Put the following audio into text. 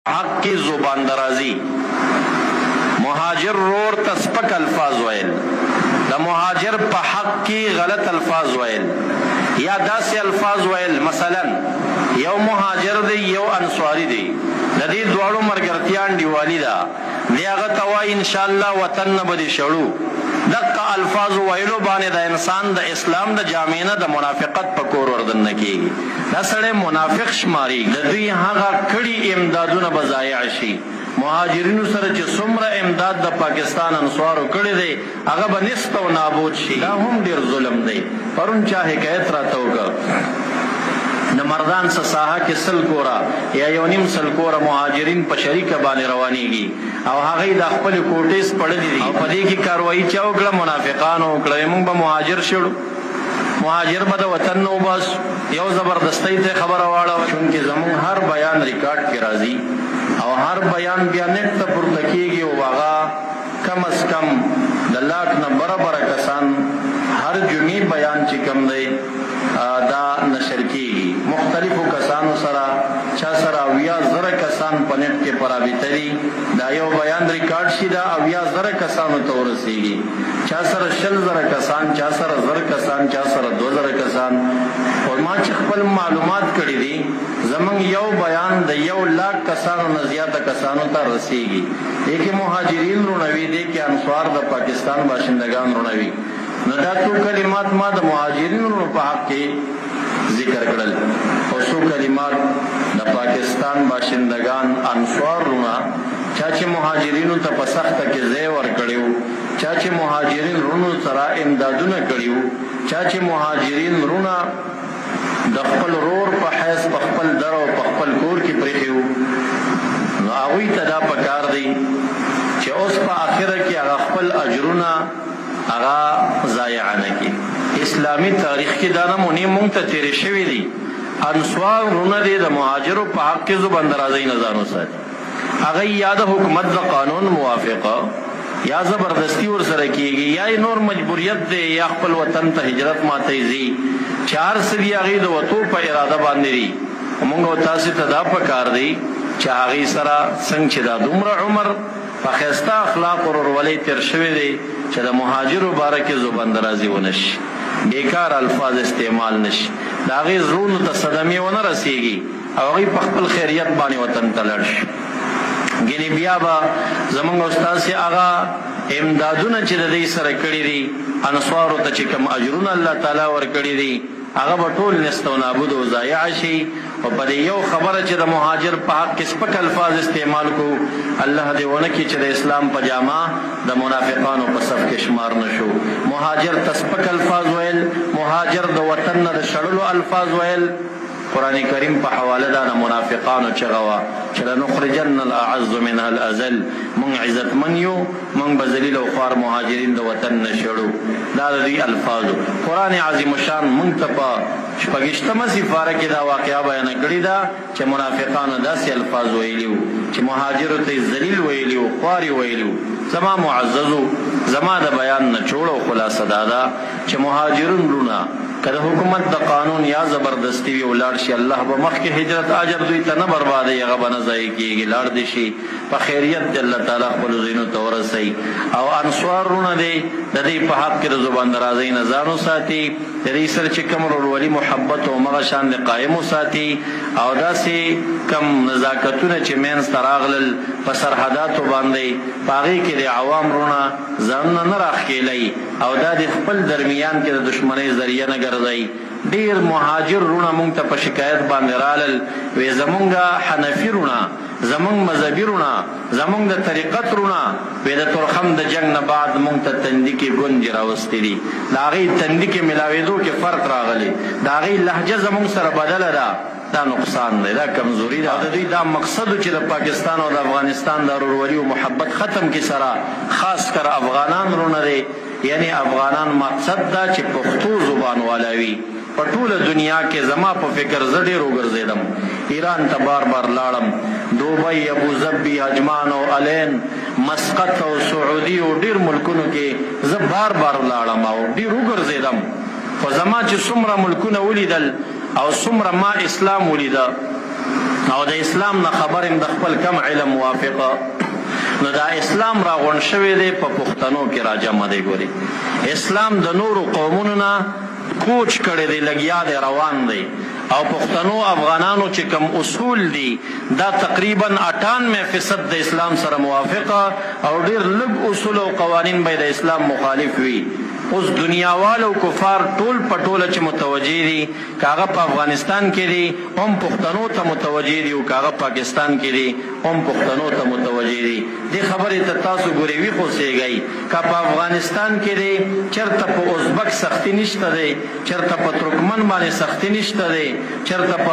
حق کی زبان درازی مهاجر رور تسپک الفاظ ویل دا مهاجر په حق کی غلط الفاظ ویل یا داسې الفاظ ویل مثلا یو مهاجر دی یو انصاری دی د دې دواړو مرګرتیا انډیوالي ده دی هغه ته وایي انشاءالله وطن نه به دې شړو دغه الفاظ ویلو باندې د انسان د اسلام د جامع نه د منافقت په کور وردننه کېږي دا سړی منافق شمارېږي د دوی هغه کړي امدادونه به ضایع شي مهاجرینو سره چې څومره امداد د پاکستان انصارو کړی دی هغه به نست او نابود شي دا هم ډېر ظلم دی پرون چا حکایت راته وکړ د مردان څه ساحه کې سل کوره یا یو نیم سل کوره مهاجرین په شریکه باندې روانېږي او هغوی د خپلې کوټې سپړلي دي او په دې کې کاروایي چا وکړه منافقانو وکړه موږ به مهاجر شړو مهاجر به د وطن نه وباسو یو زبردستۍ ته خبره واړوه چونکې زموږ هر بیان ریکارډ کې راځي او هر بیان بیا نیټ ته پورته کېږي او هغه کم از کم د لاک نه برابره کسان هر جمعې بیان چې کم دی دا نشر کېږي مختلفو کسانو سره چا سره 80,000 کسان په نیټ کې په رابطه دي دا یو بیان ریکارډ شي دا 80,000 کسانو ته ورسېږي چا سره 100,000 کسان چا سره 1,000 کسان چا سره 2,000 کسان او ما چې خپل معلومات کړي دي زمونږ یو بیان د 1,00,000 کسانو نه زیاته کسانو ته رسېږي دې کې مهاجرین رونوي دې کې انصار د پاکستان باشندگان رونوي نو دا څو کلمات ما د مهاجرینو په حق کې ذکر کړل او څو کلمات د پاکستان باشندگان انصار رونه چا چې مهاجرینو ته په سخته کې ځای ورکړی و چا چې مهاجرین رونو سره امدادونه کړي وو چا چې مهاجرین رونه د خپل رور په حیث په خپل در او په خپل کور کې پرېښي وو نو هغوی ته دا پکار دی چې اوس په آخره کې هغه خپل اجرونه هغه ضایع نه کړي اسلامي تاریخ کې دا نمونې موږ ته تېرې شوي دي انصار رونه دی د مهاجرو په حق کې زبان درازۍ نه ځان وساتي هغه یا د حکومت د قانون موافقه یا زبردستی ورسره کېږي یا نور مجبوریت دی یا خپل وطن ته هجرت ماته ځي چې هر څه دي هغې د وتو په اراده باندې دي موږ او تاسې ته دا پکار دی چې هغې سره څنګه چې دا دومره عمر په ښایسته اخلاق ورورولۍ تېر شوی دی چې د مهاجرو باره کې زبان درازي ونه شي بیکار الفاظ استعمال نشي د هغې زړونو ته صدمې ونه رسېږي او هغوی په خپل خیریت باندې وطن ته لاړ شي ګینې بیا به زموږ استاد سي هغه امدادونه چې د دې سره کړي دي انصارو ته چې کوم اجرونه الله تعالی ورکړي دي هغه به ټول نست او نابود او ضایع شي او په دې یو خبره چې د مهاجر په حق کې سپک الفاظ استعمال کو الله دې ونه کړي چې د اسلام په جامه د منافقانو په صف کې شمار نشو مهاجر تسپک الفاظ ویل مهاجر د وطن نه د شړلو الفاظ ویل قرآن کریم په حواله دا د منافقانو چغه وه چې لنخرجن الاعز منها الاذل موږ عزتمن یو موږ به ذلیل او خوار مهاجرین د وطن نه شړو دا د دوی الفاظو قرآن عظیم الشان موږ ته په شپږشتمه سپاره کې دا واقعه بیانه کړې ده چې منافقانو داسې الفاظ ویلي وو چې مهاجرو ته یې ذلیل ویلي وو خوار یې ویلي وو زما معززو زما د بیان نچوړ او خلاصه دا ده چې مهاجرون رونه که د حکومت د قانون یا زبردستی وي ولاړ شي الله به مخکې هجرت اجر دوی ته نه بربادوي هغه به نه ضایع کېږي لاړ دې شي په خیریت دې الله تعالی خپلو ځینو ته ورسوي او انصار رونه دی د دې په حق کې د زبان درازۍ نه ځان وساتي د دې سره چې کوم ورورولي محبت او مغه شان د قایم وساتي او داسې کم نزاکتونه چې منځ ته راغلل په سرحداتو باندې په هغې کې د عوام رونه ځانونه نه راښکېلی او دا د خپل درمیان کې د دشمنۍ ذریعه نه ګرځئ ډېر مهاجر رونه موږ ته په شکایت باندې رالل وی زمونږ حنفي رونه زمونږ مذهبي رونه زمونږ د طریقت رونه وی د ترخم د جنګ نه بعد موږ ته تندي کې ګونجې راوستې دي د هغې تندي کې ملاوېدو کې فرق راغلی د هغې لهجه زمونږ سره بدله ده دا نقصان دی دا کمزوري ده د دوی دا مقصد چې د پاکستان او د افغانستان د ورورولي او محبت ختم کې سره خاص کر افغانان رونه دی یعنی افغانان مقصد دا چې پښتو زبان والا وي په ټوله دنیا کې زما په فکر زه ډېر وګرځېدم ایران ته بار بار لاړم دوبۍ ابوظبي اجمان او الین مسقط او سعودي او ډېر ملکونو کې زه بار بار لاړم او ډېر وګرځېدم خو زما چې څومره ملکونه ولیدل او څومره ما اسلام ولیده او د اسلام نه خبر یم د خپل کم علم موافقه نو دا اسلام را غونډ شوی دی په پښتنو کې راجمع دی. ګوري اسلام د نورو قومونو نه کوچ کړی دی، لګیا دی، روان دی. او پښتنو افغانانو چې کم اصول دي دا تقریبا 98% د اسلام سره موافقه او ډیر لږ اصول او قوانین به د اسلام مخالف وي. اوس دنیاوالو کفار ټول پټوله چې متوجه دي، کاغه په افغانستان کې دي هم پښتنو ته متوجه دي او کاغه پاکستان کې دي هم پښتنو ته متوجه دي. دې خبرې ته تاسو ګورئ وي خوسېږئ که په افغانستان کې دی چېرته په ازبک سختي نشته دی، چېرته په ترکمن باندې سختي نشته دی، چېرته په